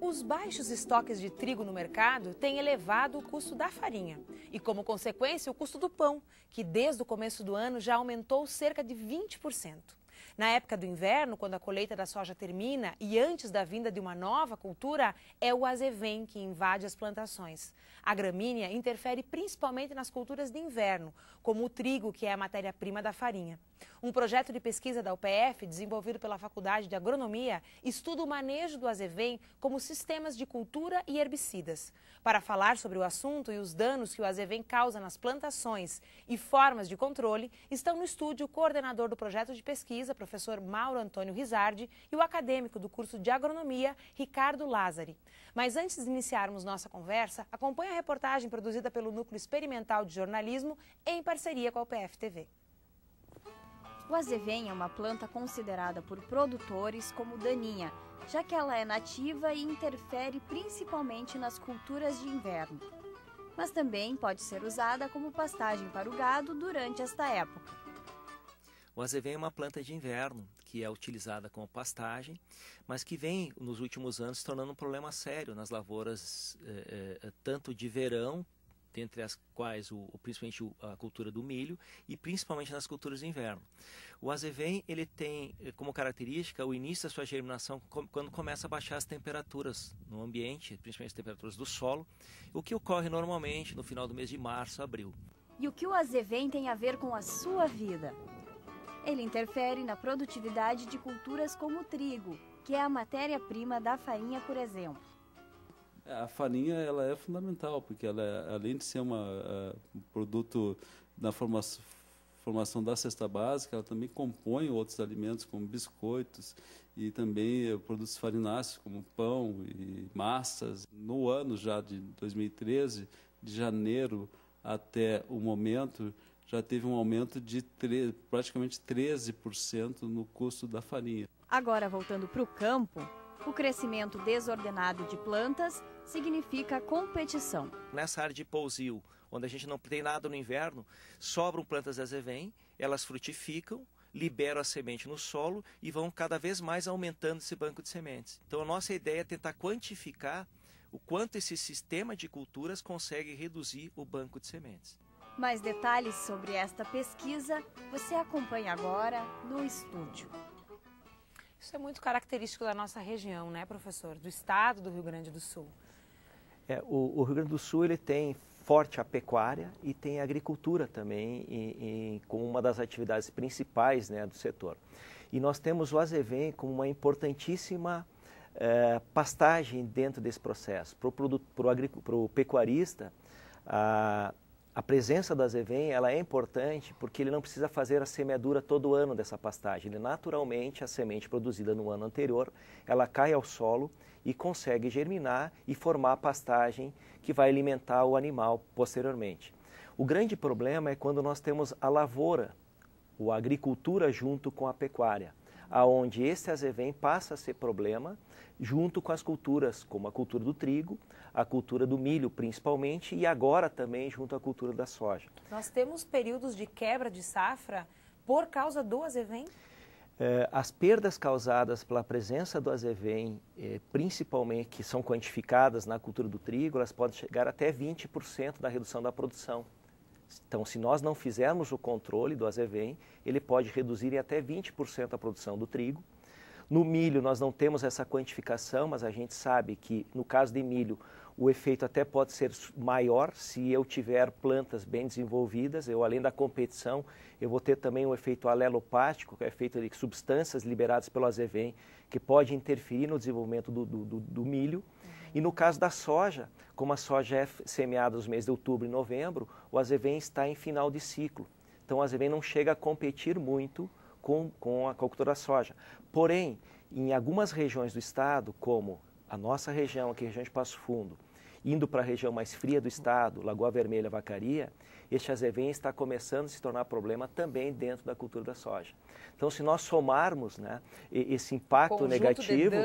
Os baixos estoques de trigo no mercado têm elevado o custo da farinha e, como consequência, o custo do pão, que desde o começo do ano já aumentou cerca de 20%. Na época do inverno, quando a colheita da soja termina e antes da vinda de uma nova cultura, é o azevém que invade as plantações. A gramínea interfere principalmente nas culturas de inverno, como o trigo, que é a matéria-prima da farinha. Um projeto de pesquisa da UPF, desenvolvido pela Faculdade de Agronomia, estuda o manejo do azevém como sistemas de cultura e herbicidas. Para falar sobre o assunto e os danos que o azevém causa nas plantações e formas de controle, estão no estúdio o coordenador do projeto de pesquisa, professor Mauro Antônio Rizardi, e o acadêmico do curso de Agronomia, Ricardo Lázari. Mas antes de iniciarmos nossa conversa, acompanhe a reportagem produzida pelo Núcleo Experimental de Jornalismo em parceria com a UPF TV. O azevém é uma planta considerada por produtores como daninha, já que ela é nativa e interfere principalmente nas culturas de inverno. Mas também pode ser usada como pastagem para o gado durante esta época. O azevém é uma planta de inverno que é utilizada como pastagem, mas que vem nos últimos anos se tornando um problema sério nas lavouras, tanto de verão, dentre as quais principalmente a cultura do milho, e principalmente nas culturas de inverno. O azevém ele tem como característica o início da sua germinação quando começa a baixar as temperaturas no ambiente, principalmente as temperaturas do solo, o que ocorre normalmente no final do mês de março, abril. E o que o azevém tem a ver com a sua vida? Ele interfere na produtividade de culturas como o trigo, que é a matéria-prima da farinha, por exemplo. A farinha ela é fundamental, porque ela além de ser um produto na formação da cesta básica, ela também compõe outros alimentos como biscoitos e também produtos farináceos como pão e massas. No ano já de 2013, de janeiro até o momento, já teve um aumento de praticamente 13% no custo da farinha. Agora, voltando para o campo, o crescimento desordenado de plantas significa competição. Nessa área de pousio, onde a gente não tem nada no inverno, sobram plantas de azevém, elas frutificam, liberam a semente no solo e vão cada vez mais aumentando esse banco de sementes. Então a nossa ideia é tentar quantificar o quanto esse sistema de culturas consegue reduzir o banco de sementes. Mais detalhes sobre esta pesquisa você acompanha agora no estúdio. Isso é muito característico da nossa região, né, professor? Do estado do Rio Grande do Sul. O Rio Grande do Sul ele tem forte a pecuária e tem a agricultura também como uma das atividades principais, né, do setor. E nós temos o azevém como uma importantíssima pastagem dentro desse processo. Para o pecuarista, a presença do azevém ela é importante porque ele não precisa fazer a semeadura todo ano dessa pastagem. Ele, naturalmente, a semente produzida no ano anterior, ela cai ao solo e consegue germinar e formar a pastagem que vai alimentar o animal posteriormente. O grande problema é quando nós temos a lavoura, ou a agricultura junto com a pecuária, aonde esse azevém passa a ser problema junto com as culturas, como a cultura do trigo, a cultura do milho principalmente e agora também junto à cultura da soja. Nós temos períodos de quebra de safra por causa do azevém? As perdas causadas pela presença do azevém, principalmente que são quantificadas na cultura do trigo, elas podem chegar até 20% da redução da produção. Então, se nós não fizermos o controle do azevém, ele pode reduzir em até 20% a produção do trigo. No milho, nós não temos essa quantificação, mas a gente sabe que, no caso de milho, o efeito até pode ser maior se eu tiver plantas bem desenvolvidas. Além da competição, eu vou ter também um efeito alelopático, que é feito de substâncias liberadas pelo azevém, que pode interferir no desenvolvimento do milho. E no caso da soja, como a soja é semeada nos meses de outubro e novembro, o azevém está em final de ciclo. Então, o azevém não chega a competir muito com a cultura da soja. Porém, em algumas regiões do estado, como a nossa região, aqui a região de Passo Fundo, indo para a região mais fria do estado, Lagoa Vermelha, Vacaria, este azevém está começando a se tornar problema também dentro da cultura da soja. Então, se nós somarmos, né, esse impacto negativo,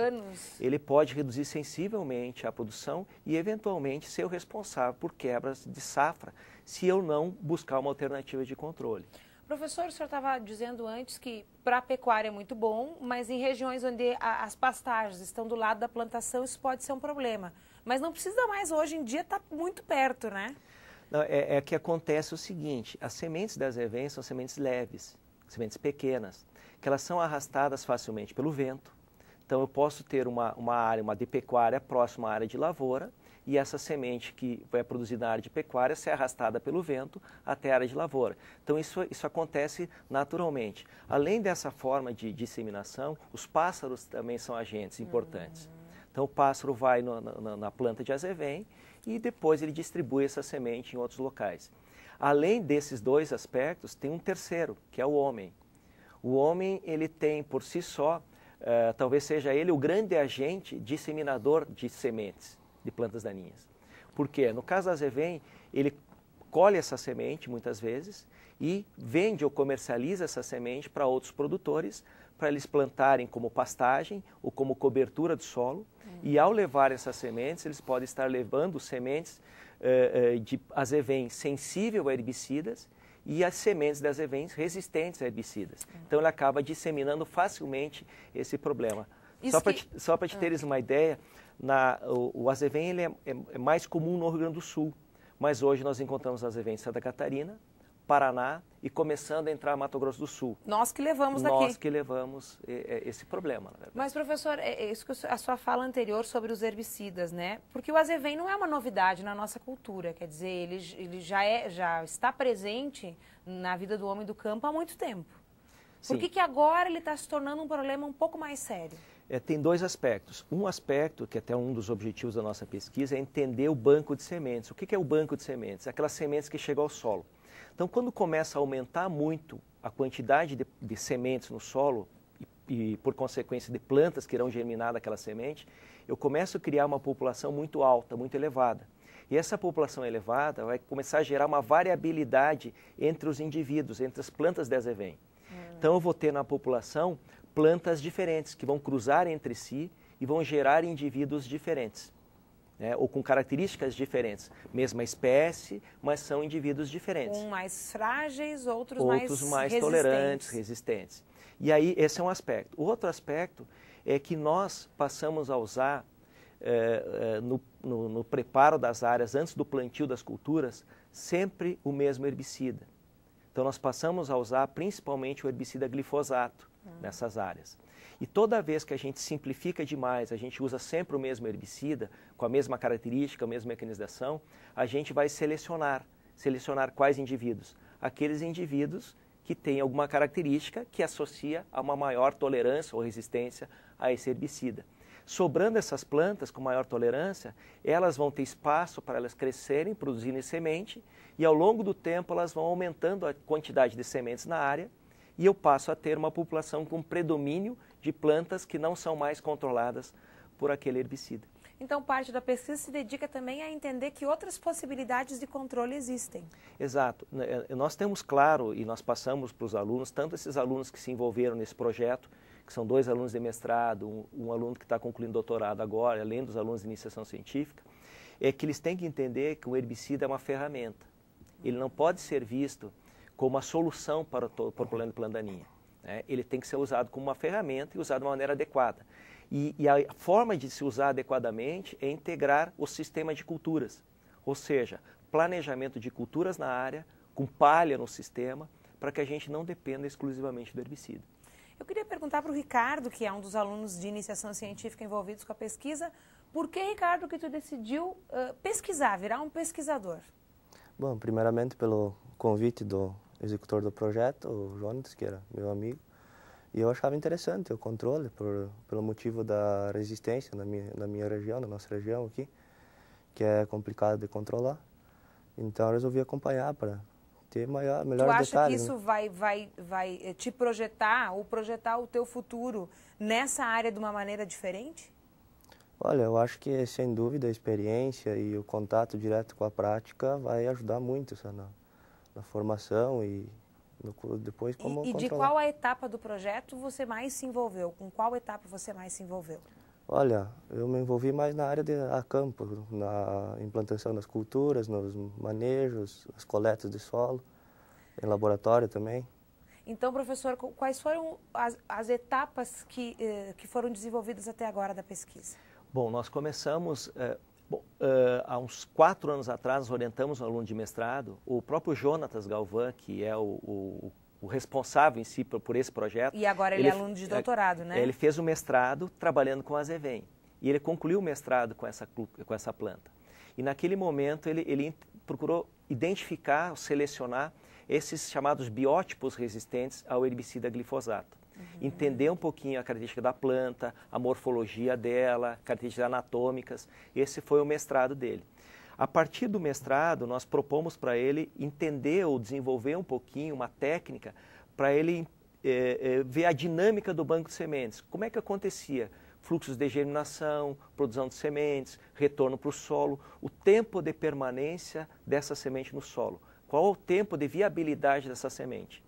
ele pode reduzir sensivelmente a produção e, eventualmente, ser o responsável por quebras de safra, se eu não buscar uma alternativa de controle. Professor, o senhor estava dizendo antes que para a pecuária é muito bom, mas em regiões onde as pastagens estão do lado da plantação, isso pode ser um problema. Mas não precisa mais, hoje em dia está muito perto, né? Não, é que acontece o seguinte, as sementes das azevém são sementes leves, sementes pequenas, que elas são arrastadas facilmente pelo vento. Então eu posso ter uma área, uma de pecuária próxima à área de lavoura, e essa semente que vai produzida na área de pecuária ser arrastada pelo vento até a área de lavoura. Então isso acontece naturalmente. Além dessa forma de disseminação, os pássaros também são agentes importantes. Então o pássaro vai na planta de azevém e depois ele distribui essa semente em outros locais. Além desses dois aspectos, tem um terceiro, que é o homem. O homem, ele tem por si só, talvez seja ele o grande agente disseminador de sementes de plantas daninhas. Por quê? No caso da azevém, ele colhe essa semente muitas vezes e vende ou comercializa essa semente para outros produtores, para eles plantarem como pastagem ou como cobertura do solo. E ao levar essas sementes, eles podem estar levando sementes de azevém sensível a herbicidas e as sementes de azevém resistentes a herbicidas. Então ele acaba disseminando facilmente esse problema. Só para te teres uma ideia, o azevém ele é mais comum no Rio Grande do Sul, mas hoje nós encontramos azevém em Santa Catarina, Paraná e começando a entrar Mato Grosso do Sul. Nós que levamos daqui. Nós que levamos esse problema, na verdade. Mas, professor, é isso que a sua fala anterior sobre os herbicidas, né? Porque o azevém não é uma novidade na nossa cultura, quer dizer, ele já está presente na vida do homem do campo há muito tempo. Por que agora ele está se tornando um problema um pouco mais sério? Tem dois aspectos. Um aspecto, que até um dos objetivos da nossa pesquisa, é entender o banco de sementes. O que é o banco de sementes? Aquelas sementes que chegam ao solo. Então, quando começa a aumentar muito a quantidade de sementes no solo e, por consequência, de plantas que irão germinar daquela semente, eu começo a criar uma população muito alta, muito elevada. E essa população elevada vai começar a gerar uma variabilidade entre os indivíduos, entre as plantas de azevém. Então, eu vou ter na população plantas diferentes, que vão cruzar entre si e vão gerar indivíduos diferentes, né, ou com características diferentes. Mesma espécie, mas são indivíduos diferentes. Um mais frágeis, outros mais tolerantes, resistentes. E aí, esse é um aspecto. O outro aspecto é que nós passamos a usar, no preparo das áreas, antes do plantio das culturas, sempre o mesmo herbicida. Então, nós passamos a usar principalmente o herbicida glifosato nessas áreas. E toda vez que a gente simplifica demais, a gente usa sempre o mesmo herbicida, com a mesma característica, a mesma mecanização, a gente vai selecionar quais indivíduos? Aqueles indivíduos que têm alguma característica que associa a uma maior tolerância ou resistência a esse herbicida. Sobrando essas plantas com maior tolerância, elas vão ter espaço para elas crescerem, produzirem semente, e ao longo do tempo elas vão aumentando a quantidade de sementes na área, e eu passo a ter uma população com predomínio de plantas que não são mais controladas por aquele herbicida. Então, parte da pesquisa se dedica também a entender que outras possibilidades de controle existem. Exato. Nós temos claro, e nós passamos para os alunos, tanto esses alunos que se envolveram nesse projeto, que são 2 alunos de mestrado, um aluno que está concluindo doutorado agora, além dos alunos de iniciação científica, é que eles têm que entender que o herbicida é uma ferramenta. Ele não pode ser visto como a solução para o problema de planta daninha, né? Ele tem que ser usado como uma ferramenta e usado de uma maneira adequada. E a forma de se usar adequadamente é integrar o sistema de culturas, ou seja, planejamento de culturas na área, com palha no sistema, para que a gente não dependa exclusivamente do herbicida. Eu queria perguntar para o Ricardo, que é um dos alunos de iniciação científica envolvidos com a pesquisa, por que, Ricardo, que tu decidiu pesquisar, virar um pesquisador? Bom, primeiramente pelo convite do executor do projeto, o Jonas, que era meu amigo, e eu achava interessante o controle pelo motivo da resistência na minha região, na nossa região aqui, que é complicado de controlar. Então eu resolvi acompanhar para ter melhores detalhes. Tu acha que isso vai te projetar ou projetar o teu futuro nessa área de uma maneira diferente? Olha, eu acho que sem dúvida a experiência e o contato direto com a prática vai ajudar muito na formação e depois como controlar. E de qual a etapa do projeto você mais se envolveu? Com qual etapa você mais se envolveu? Olha, eu me envolvi mais na área a campo, na implantação das culturas, nos manejos, as coletas de solo, em laboratório também. Então, professor, quais foram as etapas que foram desenvolvidas até agora da pesquisa? Bom, nós começamos, há uns 4 anos atrás, nós orientamos um aluno de mestrado, o próprio Jonatas Galvão, que é o responsável em si por esse projeto. E agora ele é aluno de doutorado, né? Ele fez o mestrado trabalhando com a azevém. E ele concluiu o mestrado com essa planta. E naquele momento ele procurou identificar, selecionar esses chamados biótipos resistentes ao herbicida glifosato. Entender um pouquinho a característica da planta, a morfologia dela, características anatômicas. Esse foi o mestrado dele. A partir do mestrado, nós propomos para ele entender ou desenvolver um pouquinho uma técnica para ele ver a dinâmica do banco de sementes. Como é que acontecia? Fluxos de germinação, produção de sementes, retorno para o solo, o tempo de permanência dessa semente no solo. Qual o tempo de viabilidade dessa semente?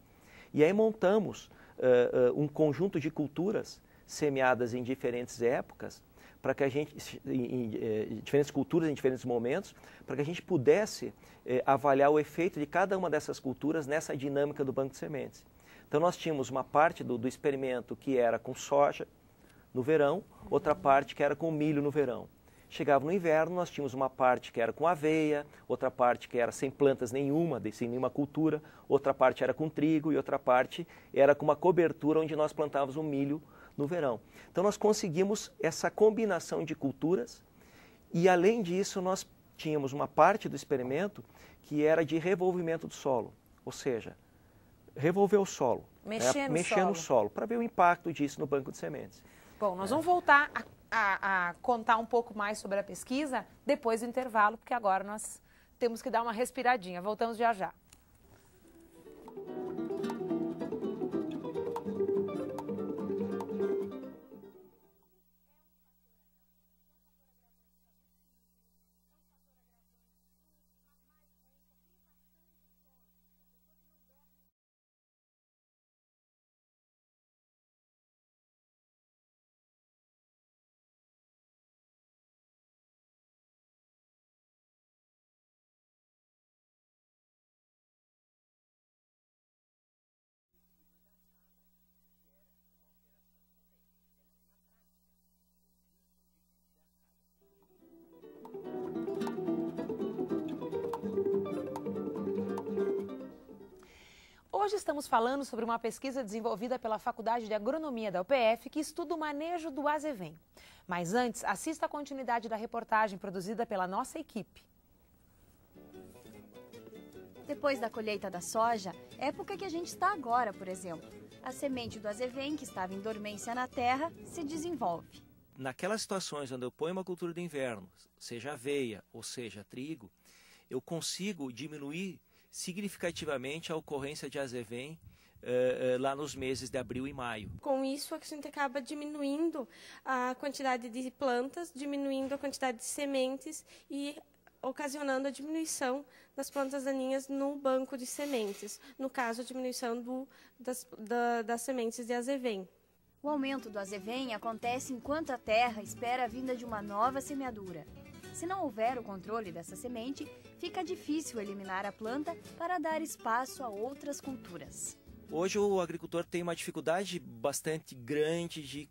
E aí montamos um conjunto de culturas semeadas em diferentes épocas, para que a gente, diferentes culturas em diferentes momentos, para que a gente pudesse avaliar o efeito de cada uma dessas culturas nessa dinâmica do banco de sementes. Então nós tínhamos uma parte do experimento que era com soja no verão, outra parte que era com milho no verão. Chegava no inverno, nós tínhamos uma parte que era com aveia, outra parte que era sem plantas nenhuma, sem nenhuma cultura, outra parte era com trigo e outra parte era com uma cobertura onde nós plantávamos o milho no verão. Então nós conseguimos essa combinação de culturas e além disso nós tínhamos uma parte do experimento que era de revolvimento do solo, ou seja, revolver o solo, mexer no solo, para ver o impacto disso no banco de sementes. Bom, nós vamos voltar a contar um pouco mais sobre a pesquisa depois do intervalo, porque agora nós temos que dar uma respiradinha. Voltamos já já. Hoje estamos falando sobre uma pesquisa desenvolvida pela Faculdade de Agronomia da UPF que estuda o manejo do azevém. Mas antes, assista a continuidade da reportagem produzida pela nossa equipe. Depois da colheita da soja, época que a gente está agora, por exemplo, a semente do azevém, que estava em dormência na terra, se desenvolve. Naquelas situações onde eu ponho uma cultura de inverno, seja aveia ou seja trigo, eu consigo diminuir significativamente a ocorrência de azevém lá nos meses de abril e maio. Com isso, a gente acaba diminuindo a quantidade de plantas, diminuindo a quantidade de sementes e ocasionando a diminuição das plantas daninhas no banco de sementes, no caso, a diminuição das sementes de azevém. O aumento do azevém acontece enquanto a terra espera a vinda de uma nova semeadura. Se não houver o controle dessa semente, fica difícil eliminar a planta para dar espaço a outras culturas. Hoje o agricultor tem uma dificuldade bastante grande de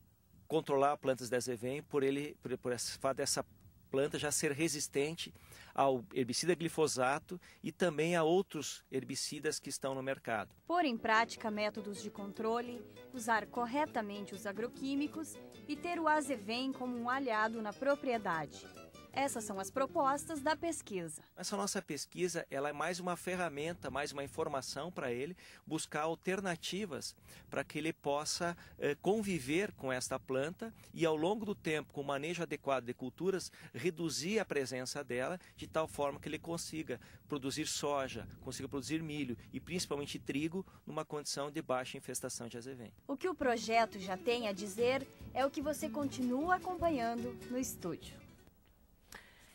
controlar plantas de azevém por esse fato dessa planta já ser resistente ao herbicida glifosato e também a outros herbicidas que estão no mercado. Pôr em prática métodos de controle, usar corretamente os agroquímicos e ter o azevém como um aliado na propriedade. Essas são as propostas da pesquisa. Essa nossa pesquisa ela é mais uma ferramenta, mais uma informação para ele, buscar alternativas para que ele possa conviver com esta planta e ao longo do tempo, com o manejo adequado de culturas, reduzir a presença dela de tal forma que ele consiga produzir soja, consiga produzir milho e principalmente trigo numa condição de baixa infestação de azevém. O que o projeto já tem a dizer é o que você continua acompanhando no estúdio.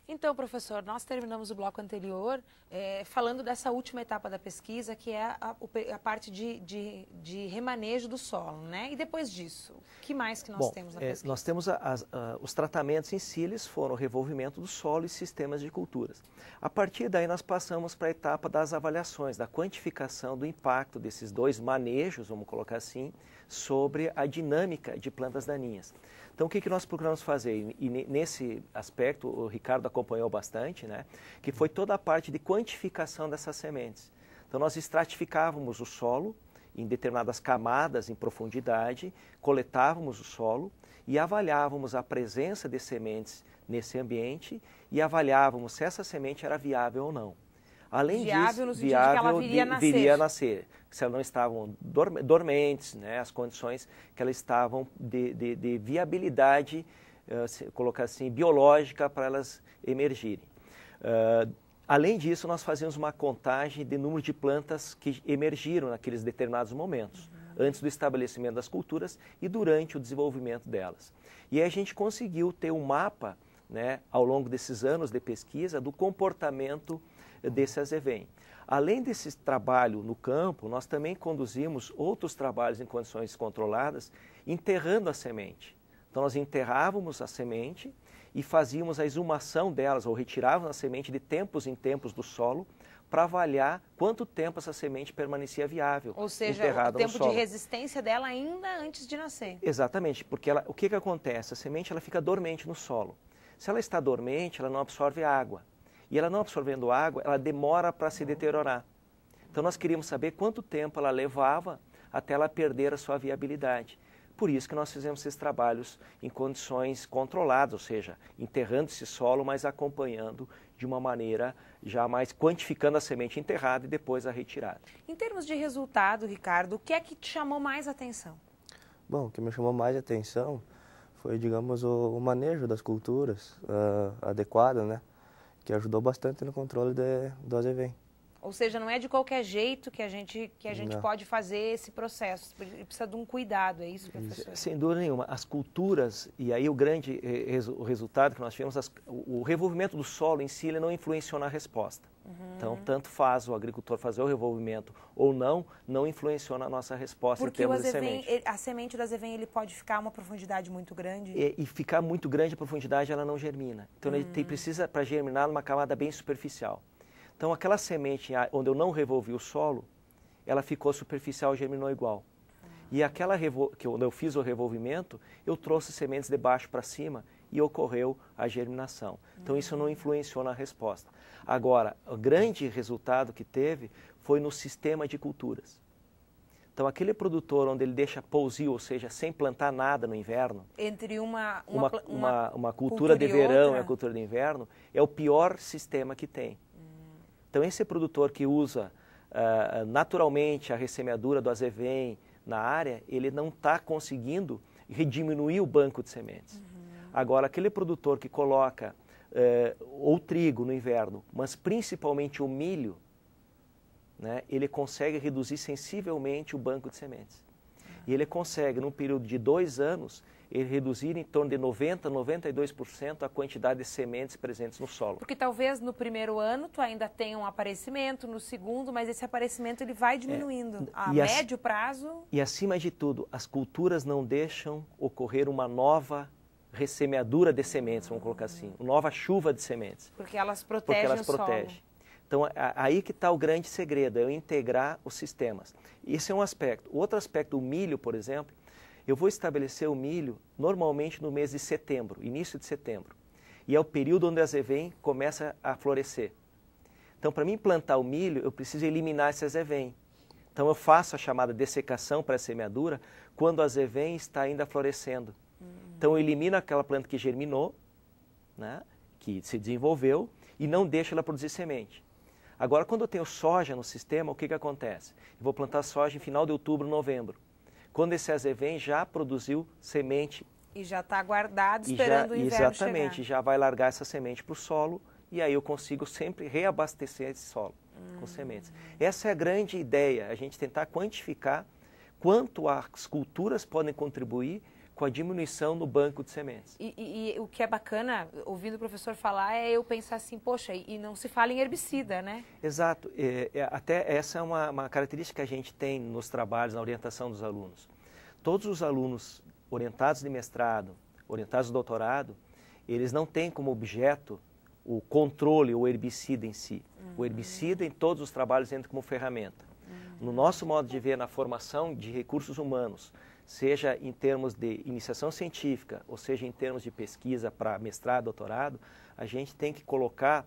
Então, professor, nós terminamos o bloco anterior falando dessa última etapa da pesquisa, que é a parte de remanejo do solo, né? E depois disso, o que mais que nós temos na pesquisa? Nós temos os tratamentos em si, eles foram o revolvimento do solo e sistemas de culturas. A partir daí, nós passamos para a etapa das avaliações, da quantificação do impacto desses dois manejos, vamos colocar assim, sobre a dinâmica de plantas daninhas. Então, o que nós procuramos fazer? E nesse aspecto, o Ricardo acompanhou bastante, né? Que foi toda a parte de quantificação dessas sementes. Então, nós estratificávamos o solo em determinadas camadas, em profundidade, coletávamos o solo e avaliávamos a presença de sementes nesse ambiente e avaliávamos se essa semente era viável ou não. Além viável disso, no sentido de que ela viria a nascer. Se elas não estavam dormentes, né, as condições que elas estavam de viabilidade, colocar assim, biológica para elas emergirem. Além disso, nós fazíamos uma contagem de número de plantas que emergiram naqueles determinados momentos, antes do estabelecimento das culturas e durante o desenvolvimento delas. E aí a gente conseguiu ter um mapa, né, ao longo desses anos de pesquisa, do comportamento desse azevém. Além desse trabalho no campo, nós também conduzimos outros trabalhos em condições controladas, enterrando a semente. Então, nós enterrávamos a semente e fazíamos a exumação delas, ou retirávamos a semente de tempos em tempos do solo, para avaliar quanto tempo essa semente permanecia viável, ou seja, enterrada o tempo no solo. de resistência dela ainda antes de nascer. Exatamente, porque o que acontece? A semente ela fica dormente no solo. Se ela está dormente, ela não absorve água. E ela não absorvendo água, ela demora para se deteriorar. Então nós queríamos saber quanto tempo ela levava até ela perder a sua viabilidade. Por isso que nós fizemos esses trabalhos em condições controladas, ou seja, enterrando esse solo, mas acompanhando de uma maneira já mais quantificando a semente enterrada e depois a retirada. Em termos de resultado, Ricardo, o que é que te chamou mais atenção? Bom, o que me chamou mais atenção foi, digamos, o manejo das culturas adequado, né? Que ajudou bastante no controle do azevém. Ou seja, não é de qualquer jeito que a gente pode fazer esse processo. Precisa de um cuidado, é isso, professor? Sem dúvida nenhuma. As culturas, e aí o grande o resultado que nós tivemos, o revolvimento do solo em si, ele não influenciou na resposta. Então, tanto faz o agricultor fazer o revolvimento ou não influenciou na nossa resposta em termos de semente. A semente do azevém, ele pode ficar a uma profundidade muito grande? E ficar muito grande a profundidade, ela não germina. Então, ele precisa, para germinar, numa camada bem superficial. Então, aquela semente onde eu não revolvi o solo, ela ficou superficial e germinou igual. E aquela onde eu fiz o revolvimento, eu trouxe sementes de baixo para cima e ocorreu a germinação. Então, isso não influenciou na resposta. Agora, o grande resultado que teve foi no sistema de culturas. Então, aquele produtor onde ele deixa pousio, ou seja, sem plantar nada no inverno, entre uma cultura de verão e a cultura de inverno, é o pior sistema que tem. Então, esse produtor que usa naturalmente a ressemeadura do azevém na área, ele não está conseguindo diminuir o banco de sementes. Agora, aquele produtor que coloca ou trigo no inverno, mas principalmente o milho, né, ele consegue reduzir sensivelmente o banco de sementes. E ele consegue, num período de 2 anos, ele reduzir em torno de 90%, 92% a quantidade de sementes presentes no solo. Porque talvez no primeiro ano tu ainda tenha um aparecimento, no segundo, mas esse aparecimento ele vai diminuindo a médio prazo. E acima de tudo, as culturas não deixam ocorrer uma nova ressemeadura de sementes, vamos colocar assim, uma nova chuva de sementes. Porque elas protegem o solo. Então, aí que está o grande segredo, é eu integrar os sistemas. Esse é um aspecto. O outro aspecto, o milho, por exemplo, eu vou estabelecer o milho normalmente no mês de setembro, início de setembro. E é o período onde a azevém começa a florescer. Então, para mim plantar o milho, eu preciso eliminar esse azevém. Então, eu faço a chamada dessecação para a semeadura quando a azevém está ainda florescendo. Então, eu elimino aquela planta que germinou, né, que se desenvolveu, e não deixo ela produzir semente. Agora, quando eu tenho soja no sistema, o que acontece? Eu vou plantar soja em final de outubro, novembro. Quando esse azevém já produziu semente. E já está guardado, esperando o inverno exatamente, chegar. Já vai largar essa semente para o solo e aí eu consigo sempre reabastecer esse solo com sementes. Essa é a grande ideia, a gente tentar quantificar quanto as culturas podem contribuir com a diminuição no banco de sementes. E o que é bacana, ouvindo o professor falar, é eu pensar assim, poxa, e não se fala em herbicida, né? Exato. Até essa é uma característica que a gente tem nos trabalhos, na orientação dos alunos. Todos os alunos orientados de mestrado, orientados de doutorado, eles não têm como objeto o controle, o herbicida em si. O herbicida em todos os trabalhos entra como ferramenta. No nosso modo de ver, na formação de recursos humanos, seja em termos de iniciação científica, ou seja em termos de pesquisa para mestrado, doutorado, a gente tem que colocar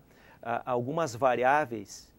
algumas variáveis,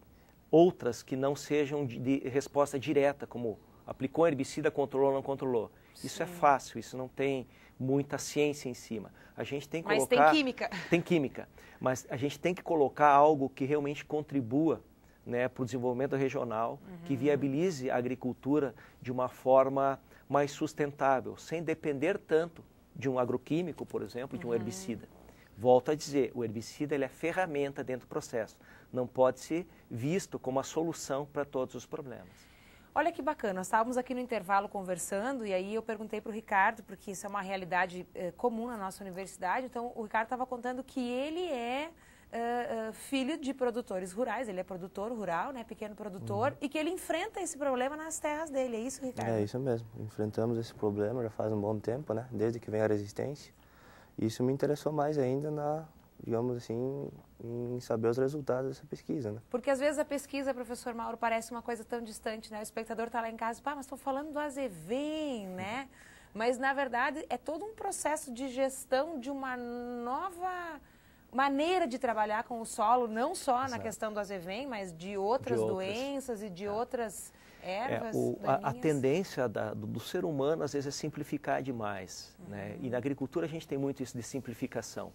outras que não sejam de resposta direta, como aplicou herbicida, controlou ou não controlou. Sim. Isso é fácil, isso não tem muita ciência em cima. A gente tem que colocar... Mas tem química. Tem química, mas a gente tem que colocar algo que realmente contribua, né, para o desenvolvimento regional, que viabilize a agricultura de uma forma mais sustentável, sem depender tanto de um agroquímico, por exemplo, de um herbicida. Volto a dizer, o herbicida ele é ferramenta dentro do processo, não pode ser visto como a solução para todos os problemas. Olha que bacana, nós estávamos aqui no intervalo conversando e aí eu perguntei para o Ricardo, porque isso é uma realidade comum na nossa universidade, então o Ricardo estava contando que ele é filho de produtores rurais, ele é produtor rural, né, pequeno produtor, e que ele enfrenta esse problema nas terras dele, é isso, Ricardo? É isso mesmo, enfrentamos esse problema já faz um bom tempo, né, desde que vem a resistência. E isso me interessou mais ainda digamos assim, em saber os resultados dessa pesquisa, né? Porque às vezes a pesquisa, professor Mauro, parece uma coisa tão distante, né? O espectador está lá em casa, mas estão falando do azevém, né? Mas, na verdade, é todo um processo de gestão de uma nova maneira de trabalhar com o solo, não só na questão do azevém, mas de outras doenças e de outras ervas a tendência do ser humano, às vezes, é simplificar demais, né? E na agricultura a gente tem muito isso de simplificação.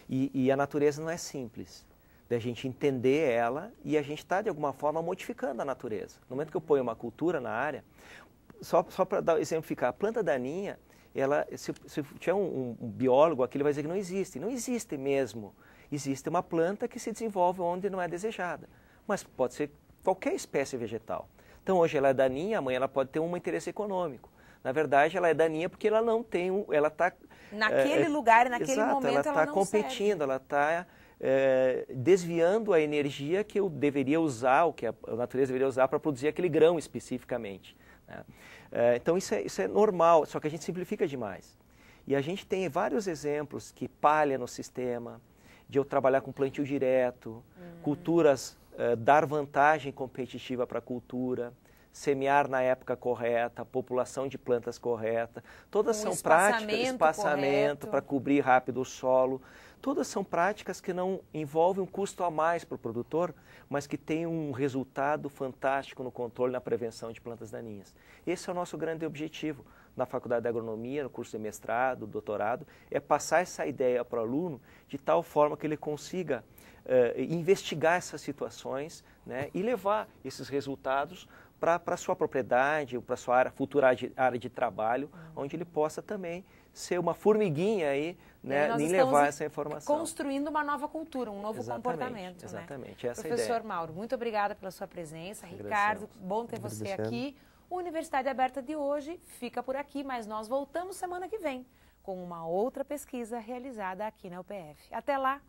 E a natureza não é simples, da gente entender ela e a gente está, de alguma forma, modificando a natureza. No momento que eu ponho uma cultura na área, só para exemplificar, a planta daninha, se tiver um biólogo aqui, ele vai dizer que não existe. Não existe mesmo. Existe uma planta que se desenvolve onde não é desejada, mas pode ser qualquer espécie vegetal. Então, hoje ela é daninha, amanhã ela pode ter um interesse econômico. Na verdade, ela é daninha porque ela não tem ela está... Naquele lugar, naquele momento, ela está competindo, serve. Ela está desviando a energia que eu deveria usar, o que a natureza deveria usar para produzir aquele grão especificamente, né? Então, isso é normal, só que a gente simplifica demais. E a gente tem vários exemplos que palha no sistema, de eu trabalhar com plantio direto, culturas, dar vantagem competitiva para a cultura, semear na época correta, população de plantas correta, todas são práticas, espaçamento para cobrir rápido o solo, todas são práticas que não envolvem um custo a mais para o produtor, mas que têm um resultado fantástico no controle e na prevenção de plantas daninhas. Esse é o nosso grande objetivo na Faculdade de Agronomia, no curso de mestrado, doutorado, é passar essa ideia para o aluno de tal forma que ele consiga investigar essas situações, né, e levar esses resultados para a sua propriedade, para a sua futura área de trabalho, onde ele possa também ser uma formiguinha aí, né, em levar essa informação. Construindo uma nova cultura, um novo comportamento. Exatamente, né? Essa é a ideia. Professor Mauro, muito obrigada pela sua presença. Ricardo, bom ter você aqui. O Universidade Aberta de hoje fica por aqui, mas nós voltamos semana que vem com uma outra pesquisa realizada aqui na UPF. Até lá!